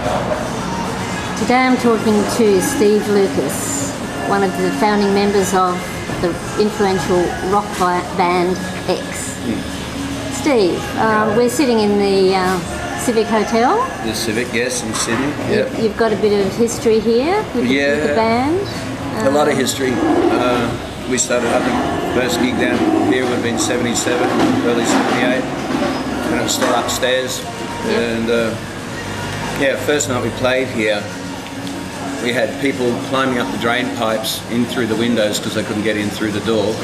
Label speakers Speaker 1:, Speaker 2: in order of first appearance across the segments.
Speaker 1: Today I'm talking to Steve Lucas, one of the founding members of the influential rock band X. Steve, we're sitting in the Civic Hotel.
Speaker 2: The Civic, yes, in Sydney. Yep.
Speaker 1: You've got a bit of history here with the band.
Speaker 2: A lot of history. We started, I think, first gig down here would have been 77, early 78, and it was still upstairs. And first night we played here, we had people climbing up the drain pipes in through the windows because they couldn't get in through the door.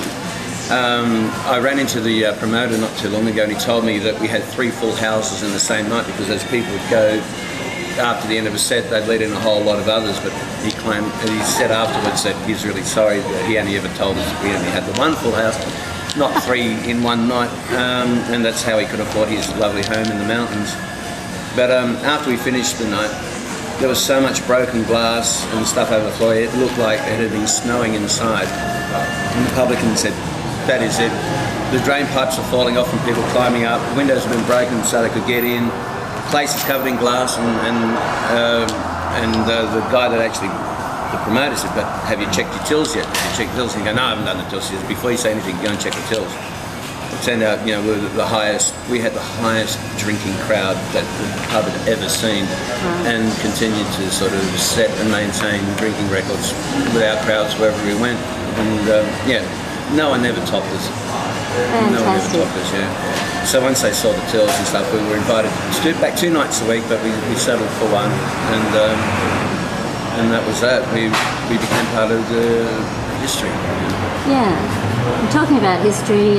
Speaker 2: I ran into the promoter not too long ago, and he told me that we had 3 full houses in the same night, because as people would go after the end of a set, they'd let in a whole lot of others. But he said afterwards that he's really sorry that he only ever told us that we only had the 1 full house, not 3 in one night, and that's how he could afford his lovely home in the mountains. But after we finished the night, there was so much broken glass and stuff over the floor, it looked like it had been snowing inside. And the publican said, that is it. The drain pipes are falling off from people climbing up, the windows have been broken so they could get in, the place is covered in glass, and the guy that actually, the promoter said, but have you checked your tills yet? Have you checked the tills? And he go, no, I haven't done the tills. He says, before you say anything, go and check the tills. It turned out, we were we had the highest drinking crowd that the pub had ever seen, and continued to sort of set and maintain drinking records with our crowds wherever we went. And no one ever topped us.
Speaker 1: Fantastic.
Speaker 2: No one ever topped us, So once they saw the tills and stuff, we were invited back 2 nights a week, but we settled for 1, and that was that. We became part of the history.
Speaker 1: Yeah. I'm talking about history.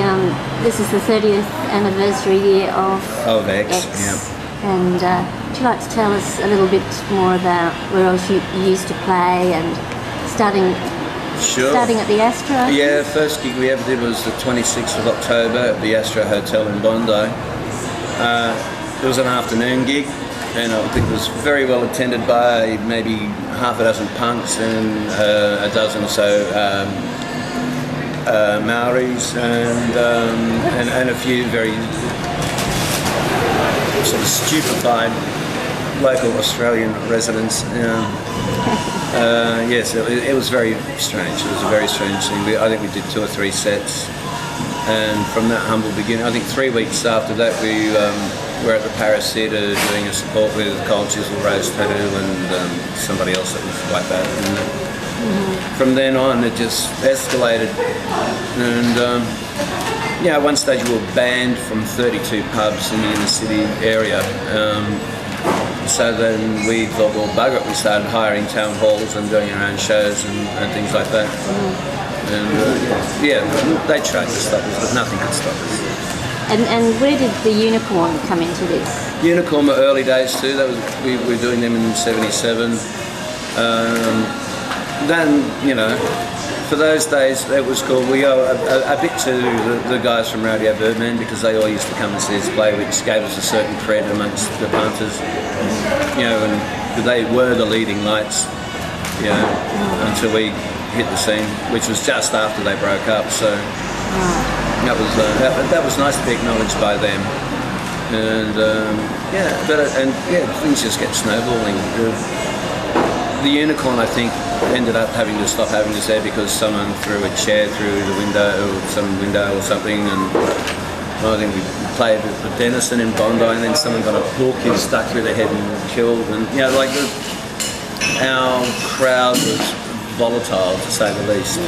Speaker 1: This is the 30th anniversary year of X. And would you like to tell us a little bit more about where else you used to play and starting at the Astra?
Speaker 2: Yeah, first gig we ever did was the 26th of October at the Astra Hotel in Bondi. It was an afternoon gig, and I think it was very well attended by maybe half a dozen punks and a dozen or so Maoris and a few very sort of stupefied local Australian residents. Yes, it was very strange. It was a very strange thing. I think we did 2 or 3 sets, and from that humble beginning, I think 3 weeks after that we were at the Paris Theatre doing a support with Cold Chisel, Rose Tattoo, and somebody else that was like that. And, from then on, it just escalated, and at one stage we were banned from 32 pubs in the inner city area. So then we thought, well, bugger it, we started hiring town halls and doing our own shows and things like that. And they tried to stop us, but nothing could stop us.
Speaker 1: And where did the Unicorn come into this?
Speaker 2: Unicorn were early days too. We were doing them in 77. Then, for those days, it was cool. We owe a bit to the guys from Radio Birdman, because they all used to come and see us play, which gave us a certain cred amongst the punters. And they were the leading lights, until we hit the scene, which was just after they broke up. So that was nice to be acknowledged by them. And things just kept snowballing. The Unicorn, I think, ended up having to stop having us there because someone threw a chair through the window, or something, and I think we played with Denison in Bondi, and then someone got a hook and stuck through their head and killed, and our crowd was volatile, to say the least.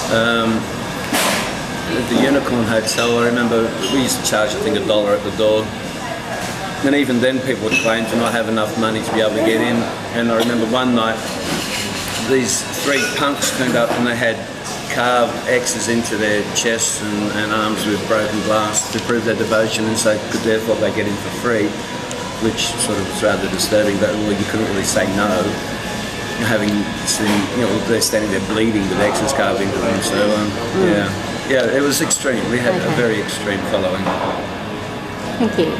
Speaker 2: At the Unicorn Hotel, I remember we used to charge, I think, $1 at the door. And even then people would claim to not have enough money to be able to get in. And I remember one night, these 3 punks turned up and they had carved X's into their chests and arms with broken glass to prove their devotion, and so could therefore they get in for free, which sort of was rather disturbing, but you couldn't really say no, having seen, they're standing there bleeding with X's carved into them. So it was extreme. We had a very extreme following.
Speaker 1: Thank you.